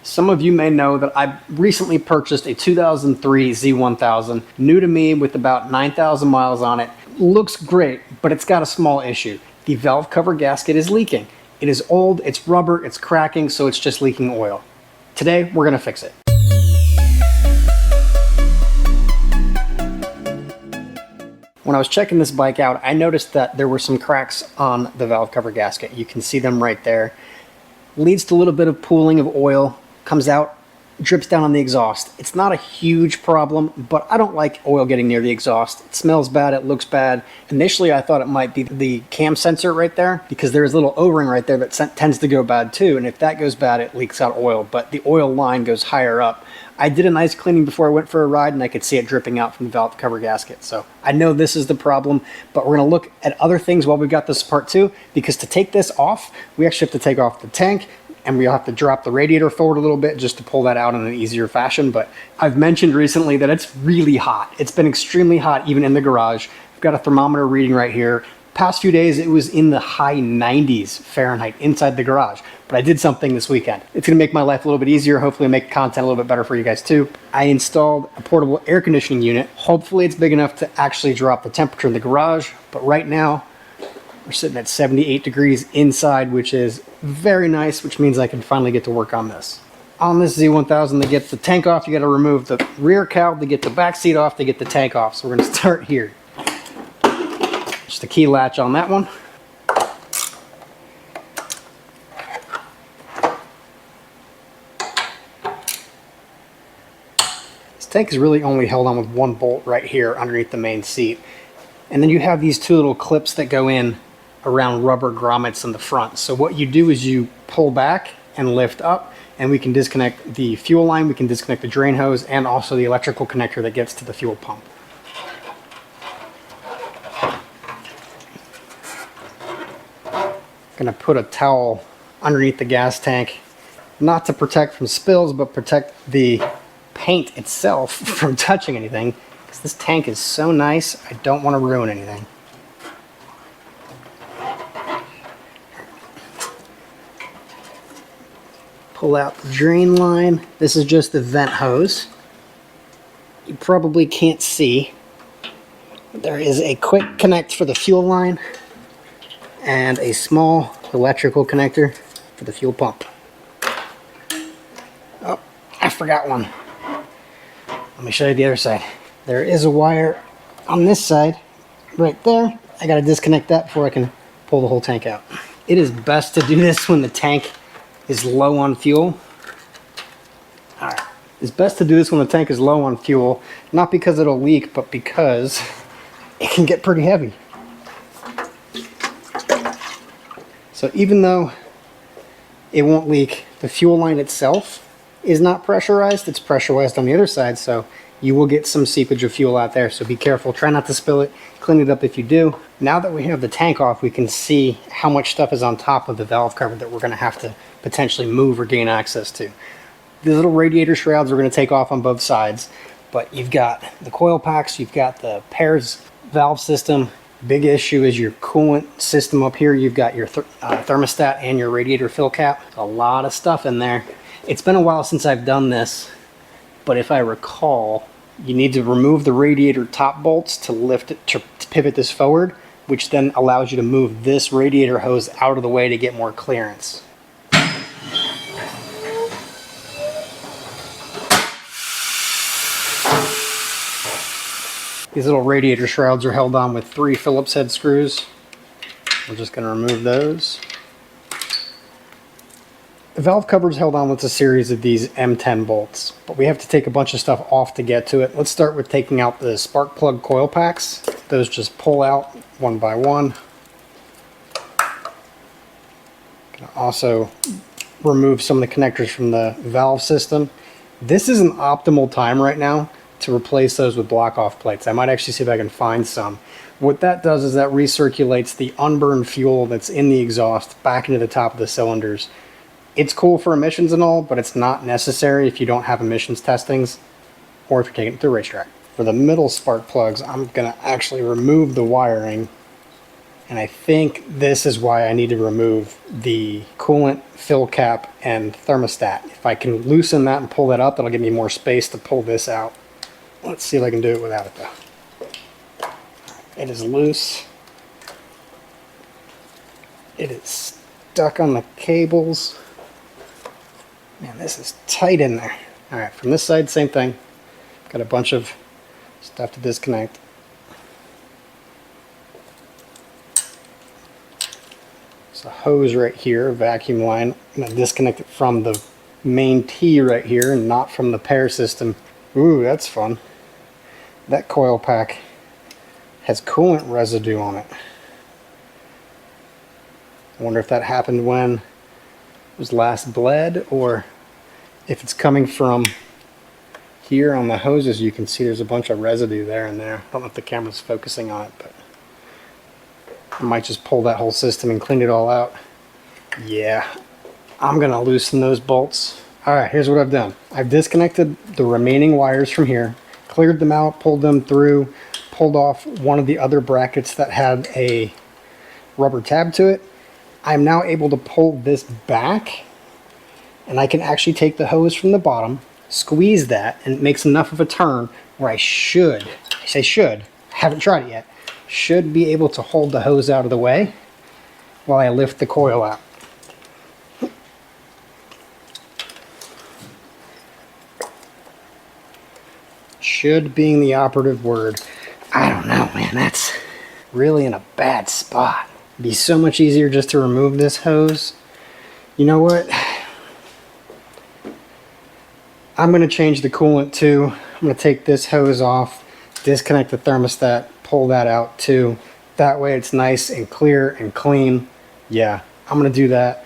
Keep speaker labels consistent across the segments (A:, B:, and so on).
A: Some of you may know that I recently purchased a 2003 Z1000, new to me with about 9,000 miles on it. Looks great, but it's got a small issue. The valve cover gasket is leaking. It is old, it's rubber, it's cracking, so it's just leaking oil. Today, we're gonna fix it. When I was checking this bike out, I noticed that there were some cracks on the valve cover gasket. You can see them right there. Leads to a little bit of pooling of oil, comes out, drips down on the exhaust. It's not a huge problem, but I don't like oil getting near the exhaust. It smells bad, it looks bad. Initially, I thought it might be the cam sensor right there, because there's a little O-ring right there that tends to go bad too, and if that goes bad, it leaks out oil, but the oil line goes higher up. I did a nice cleaning before I went for a ride, and I could see it dripping out from the valve cover gasket. So I know this is the problem, but we're gonna look at other things while we've got this part too, because to take this off, we actually have to take off the tank, and we'll have to drop the radiator forward a little bit just to pull that out in an easier fashion. But I've mentioned recently that it's really hot. It's been extremely hot even in the garage. I've got a thermometer reading right here. Past few days it was in the high 90s Fahrenheit inside the garage. But I did something this weekend. It's gonna make my life a little bit easier, hopefully make content a little bit better for you guys too. I installed a portable air conditioning unit. Hopefully it's big enough to actually drop the temperature in the garage, but right now we're sitting at 78 degrees inside, which is very nice, which means I can finally get to work on this. On this Z1000, to get the tank off, you gotta remove the rear cowl, to get the back seat off, to get the tank off. So we're gonna start here. Just a key latch on that one. This tank is really only held on with one bolt right here underneath the main seat. And then you have these two little clips that go in around rubber grommets in the front. So what you do is you pull back and lift up, and we can disconnect the fuel line, we can disconnect the drain hose, and also the electrical connector that gets to the fuel pump. Gonna put a towel underneath the gas tank, not to protect from spills, but protect the paint itself from touching anything, because this tank is so nice, I don't want to ruin anything. Pull out the drain line. This is just the vent hose. You probably can't see, but there is a quick connect for the fuel line and a small electrical connector for the fuel pump. Oh, I forgot one. Let me show you the other side. There is a wire on this side right there. I gotta disconnect that before I can pull the whole tank out. It is best to do this when the tank is low on fuel. Alright, it's best to do this when the tank is low on fuel, not because it'll leak, but because it can get pretty heavy. So even though it won't leak, the fuel line itself is not pressurized, it's pressurized on the other side, so you will get some seepage of fuel out there, so be careful. Try not to spill it, clean it up if you do. Now that we have the tank off, we can see how much stuff is on top of the valve cover that we're gonna have to potentially move or gain access to. These little radiator shrouds we're gonna take off on both sides, but you've got the coil packs, you've got the pairs valve system. Big issue is your coolant system up here. You've got your thermostat and your radiator fill cap. A lot of stuff in there. It's been a while since I've done this, but if I recall, you need to remove the radiator top bolts to lift it, to pivot this forward, which then allows you to move this radiator hose out of the way to get more clearance. These little radiator shrouds are held on with 3 Phillips head screws. We're just going to remove those. The valve cover is held on with a series of these M10 bolts, but we have to take a bunch of stuff off to get to it. Let's start with taking out the spark plug coil packs. Those just pull out one by one. Gonna also remove some of the connectors from the valve system. This is an optimal time right now to replace those with block off plates. I might actually see if I can find some. What that does is that recirculates the unburned fuel that's in the exhaust back into the top of the cylinders. It's cool for emissions and all, but it's not necessary if you don't have emissions testings or if you're taking it to the racetrack. For the middle spark plugs, I'm gonna actually remove the wiring And I think this is why I need to remove the coolant fill cap and thermostat. If I can loosen that and pull that up, that'll give me more space to pull this out. Let's see if I can do it without it though. It is loose. It is stuck on the cables. Man, this is tight in there. All right, from this side, same thing. Got a bunch of stuff to disconnect. It's a hose right here, a vacuum line. I'm going to disconnect it from the main T right here and not from the pair system. Ooh, that's fun. That coil pack has coolant residue on it. I wonder if that happened when it was last bled, or if it's coming from here on the hoses. You can see there's a bunch of residue there and there. I don't know if the camera's focusing on it, but I might just pull that whole system and clean it all out. Yeah, I'm gonna loosen those bolts. Alright, here's what I've done. I've disconnected the remaining wires from here, cleared them out, pulled them through, pulled off one of the other brackets that had a rubber tab to it. I'm now able to pull this back, and I can actually take the hose from the bottom, squeeze that, and it makes enough of a turn where I say should, haven't tried it yet, should be able to hold the hose out of the way while I lift the coil out. Should being the operative word. I don't know, man, that's really in a bad spot. It'd be so much easier just to remove this hose. You know what? I'm going to change the coolant too. I'm going to take this hose off, disconnect the thermostat, pull that out too. That way it's nice and clear and clean. Yeah, I'm going to do that.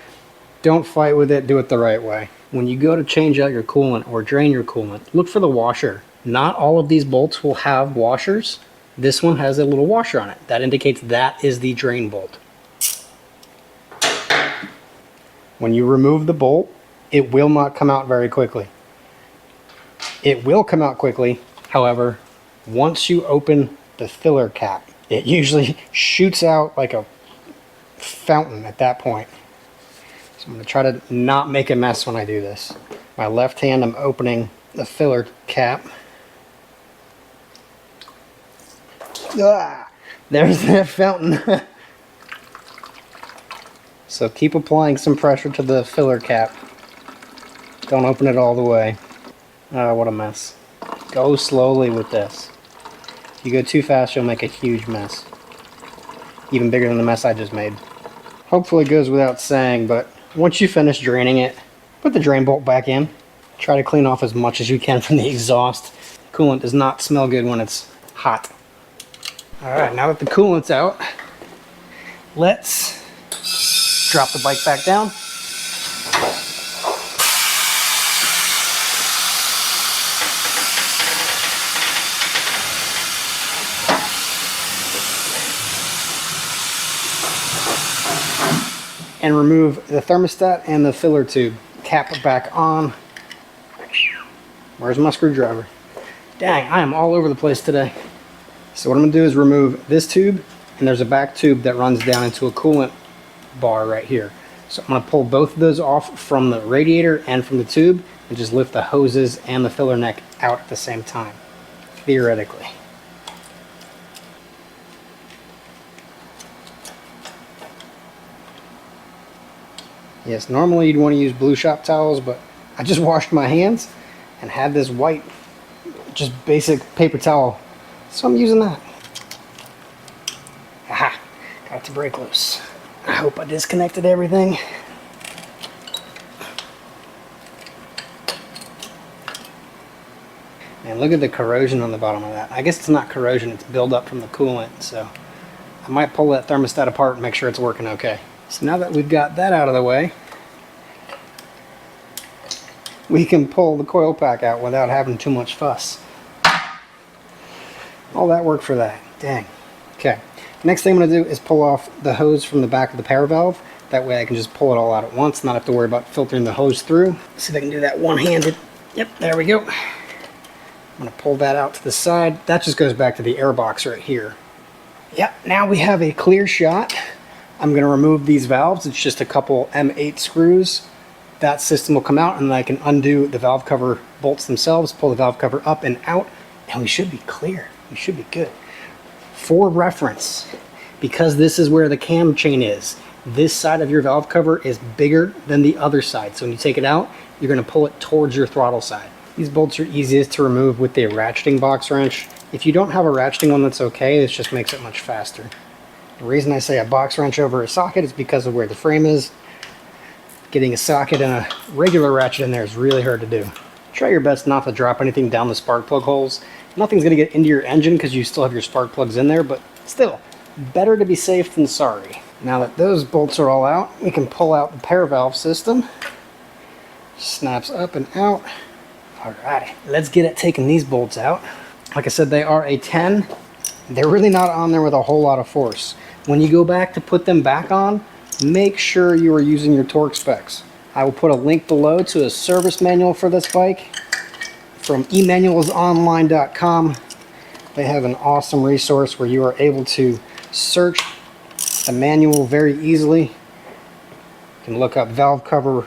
A: Don't fight with it, do it the right way. When you go to change out your coolant or drain your coolant, look for the washer. Not all of these bolts will have washers. This one has a little washer on it. That indicates that is the drain bolt. When you remove the bolt, it will not come out very quickly. It will come out quickly, however, once you open the filler cap, it usually shoots out like a fountain at that point. So I'm going to try to not make a mess when I do this. My left hand, I'm opening the filler cap. Ah, there's that fountain. So keep applying some pressure to the filler cap. Don't open it all the way. Oh, what a mess. Go slowly with this. If you go too fast, you'll make a huge mess. Even bigger than the mess I just made. Hopefully it goes without saying, but once you finish draining it, put the drain bolt back in. Try to clean off as much as you can from the exhaust. Coolant does not smell good when it's hot. Alright, now that the coolant's out, let's drop the bike back down. And remove the thermostat and the filler tube. Cap it back on. Where's my screwdriver? Dang, I am all over the place today. So what I'm going to do is remove this tube, and there's a back tube that runs down into a coolant bar right here. So I'm going to pull both of those off from the radiator and from the tube, and just lift the hoses and the filler neck out at the same time, theoretically. Yes, normally you'd want to use blue shop towels, but I just washed my hands and had this white, just basic paper towel, so I'm using that. Aha, got it to break loose. I hope I disconnected everything. And look at the corrosion on the bottom of that. I guess it's not corrosion, it's buildup from the coolant, so I might pull that thermostat apart and make sure it's working okay. So now that we've got that out of the way, we can pull the coil pack out without having too much fuss. All that work for that. Dang. Okay. Next thing I'm going to do is pull off the hose from the back of the power valve. That way I can just pull it all out at once, not have to worry about filtering the hose through. See if I can do that one-handed. Yep, there we go. I'm going to pull that out to the side. That just goes back to the air box right here. Yep, now we have a clear shot. I'm going to remove these valves. It's just a couple M8 screws. That system will come out, and I can undo the valve cover bolts themselves, pull the valve cover up and out, and we should be clear. We should be good. For reference, because this is where the cam chain is, this side of your valve cover is bigger than the other side. So when you take it out, you're going to pull it towards your throttle side. These bolts are easiest to remove with the ratcheting box wrench. If you don't have a ratcheting one, that's okay. This just makes it much faster. The reason I say a box wrench over a socket is because of where the frame is. Getting a socket and a regular ratchet in there is really hard to do. Try your best not to drop anything down the spark plug holes. Nothing's going to get into your engine because you still have your spark plugs in there, but still, better to be safe than sorry. Now that those bolts are all out, we can pull out the pair valve system. Snaps up and out. Alrighty, let's get at taking these bolts out. Like I said, they are a 10. They're really not on there with a whole lot of force. When you go back to put them back on, make sure you are using your torque specs. I will put a link below to a service manual for this bike from emanualsonline.com. They have an awesome resource where you are able to search the manual very easily. You can look up valve cover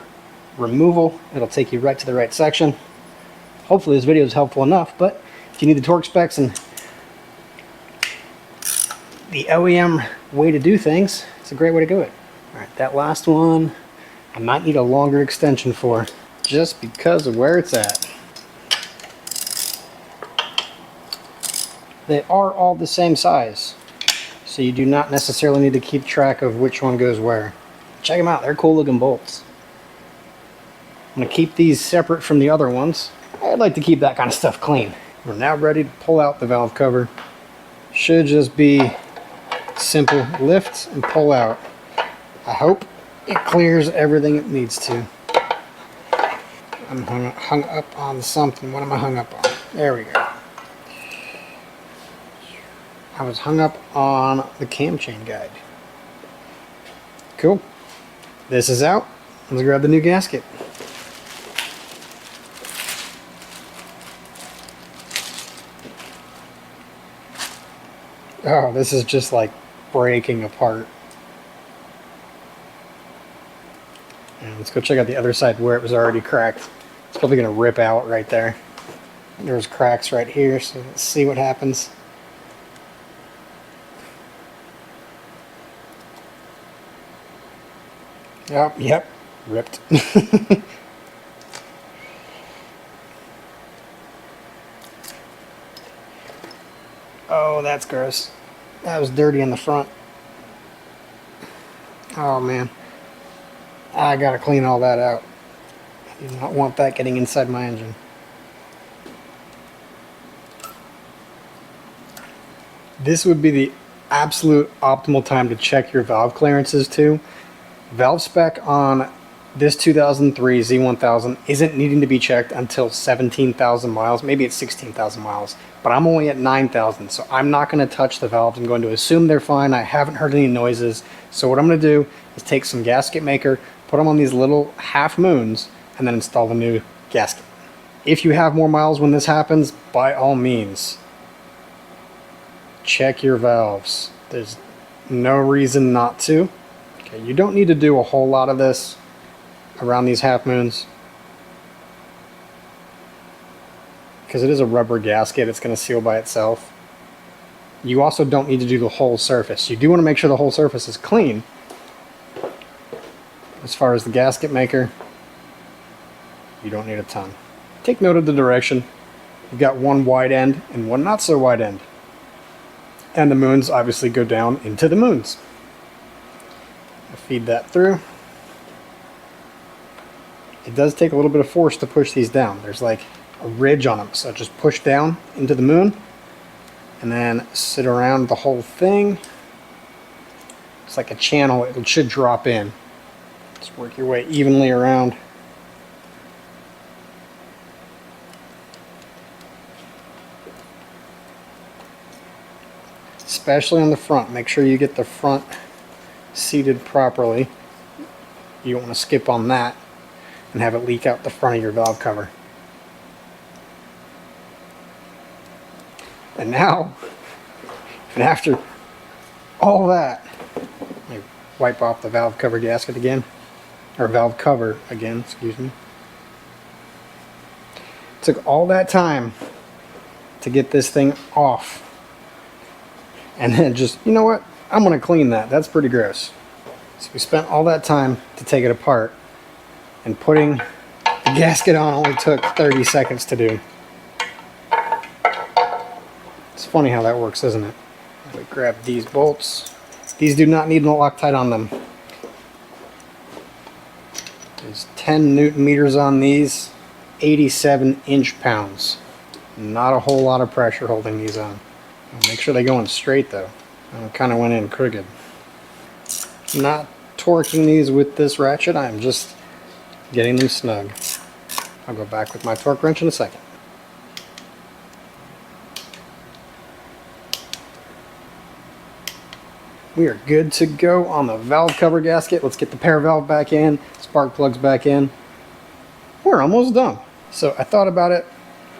A: removal. It'll take you right to the right section. Hopefully this video is helpful enough, but if you need the torque specs and the OEM way to do things, it's a great way to do it. Alright, that last one I might need a longer extension for, just because of where it's at. They are all the same size, so you do not necessarily need to keep track of which one goes where. Check them out, they're cool looking bolts. I'm going to keep these separate from the other ones. I'd like to keep that kind of stuff clean. We're now ready to pull out the valve cover. Should just be simple lift and pull out. I hope it clears everything it needs to. I'm hung up on something. What am I hung up on? There we go. I was hung up on the cam chain guide. Cool. This is out. Let's grab the new gasket. Oh, this is just like breaking apart. And let's go check out the other side where it was already cracked. It's probably going to rip out right there. There's cracks right here, so let's see what happens. Oh, yep, ripped. Oh, that's gross. That was dirty in the front. Oh man. I gotta clean all that out. I do not want that getting inside my engine. This would be the absolute optimal time to check your valve clearances too. Valve spec on this 2003 Z1000 isn't needing to be checked until 17,000 miles. Maybe it's 16,000 miles, but I'm only at 9,000, so I'm not going to touch the valves. I'm going to assume they're fine. I haven't heard any noises. So what I'm going to do is take some gasket maker, put them on these little half moons, and then install the new gasket. If you have more miles when this happens, by all means, check your valves. There's no reason not to. Okay, you don't need to do a whole lot of this around these half moons, because it is a rubber gasket. It's going to seal by itself. You also don't need to do the whole surface. You do want to make sure the whole surface is clean. As far as the gasket maker, you don't need a ton. Take note of the direction. You've got one wide end and one not so wide end, and the moons obviously go down into the moons. I'll feed that through. It does take a little bit of force to push these down. There's like a ridge on them, so just push down into the moon and then sit around the whole thing. It's like a channel. It should drop in. Just work your way evenly around. Especially on the front. Make sure you get the front seated properly. You don't want to skip on that and have it leak out the front of your valve cover. And now, and after all that. Let me wipe off the valve cover gasket again, or valve cover again, excuse me. Took all that time to get this thing off. And then just, you know what? I'm gonna clean that. That's pretty gross. So we spent all that time to take it apart, and putting the gasket on only took 30 seconds to do. It's funny how that works, isn't it? We grab these bolts. These do not need a Loctite on them. There's 10 Newton meters on these, 87 inch-pounds. Not a whole lot of pressure holding these on. Make sure they go in straight though. I kind of went in crooked. Not torquing these with this ratchet, I'm just getting them snug. I'll go back with my torque wrench in a second. We are good to go on the valve cover gasket. Let's get the pair valve back in, spark plugs back in. We're almost done. So I thought about it.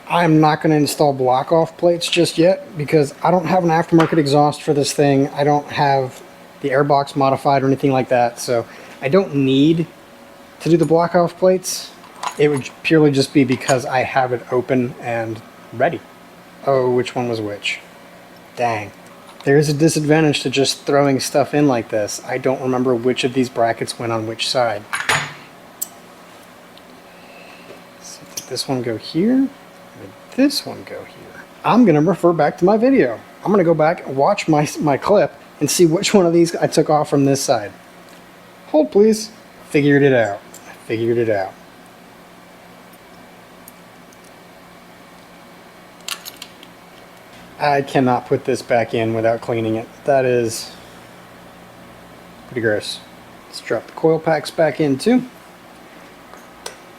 A: I'm not going to install block off plates just yet because I don't have an aftermarket exhaust for this thing. I don't have the airbox modified or anything like that, so I don't need to do the block off plates. It would purely just be because I have it open and ready. Oh, which one was which? Dang. There is a disadvantage to just throwing stuff in like this. I don't remember which of these brackets went on which side. So did this one go here? This one go here. I'm gonna refer back to my video. I'm gonna go back and watch my clip and see which one of these I took off from this side. Hold please. Figured it out. I figured it out. I cannot put this back in without cleaning it. That is pretty gross. Let's drop the coil packs back in too.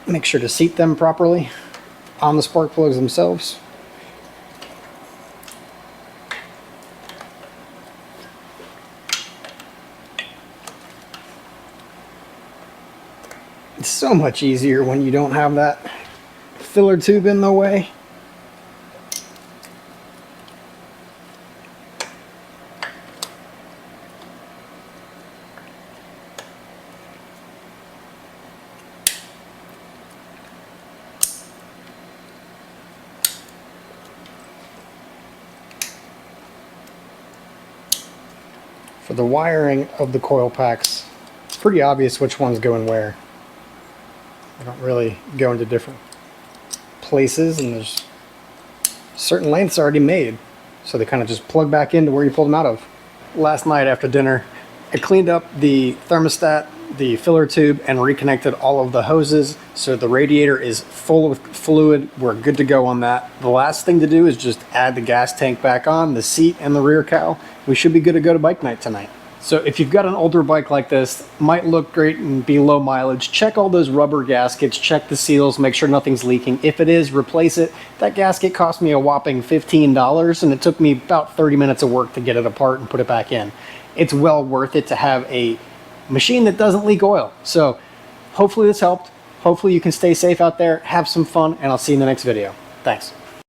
A: Make sure to seat them properly on the spark plugs themselves. It's so much easier when you don't have that filler tube in the way. For the wiring of the coil packs, it's pretty obvious which ones go in where. I don't really go into different places, and there's certain lengths already made, so they kind of just plug back into where you pulled them out of. Last night after dinner, I cleaned up the thermostat, the filler tube, and reconnected all of the hoses, so the radiator is full of fluid. We're good to go on that. The last thing to do is just add the gas tank back on, the seat and the rear cowl. We should be good to go to bike night tonight. So if you've got an older bike like this, might look great and be low mileage, check all those rubber gaskets, check the seals, make sure nothing's leaking. If it is, replace it. That gasket cost me a whopping $15, and it took me about 30 minutes of work to get it apart and put it back in. It's well worth it to have a machine that doesn't leak oil. So hopefully this helped. Hopefully you can stay safe out there, have some fun, and I'll see you in the next video. Thanks.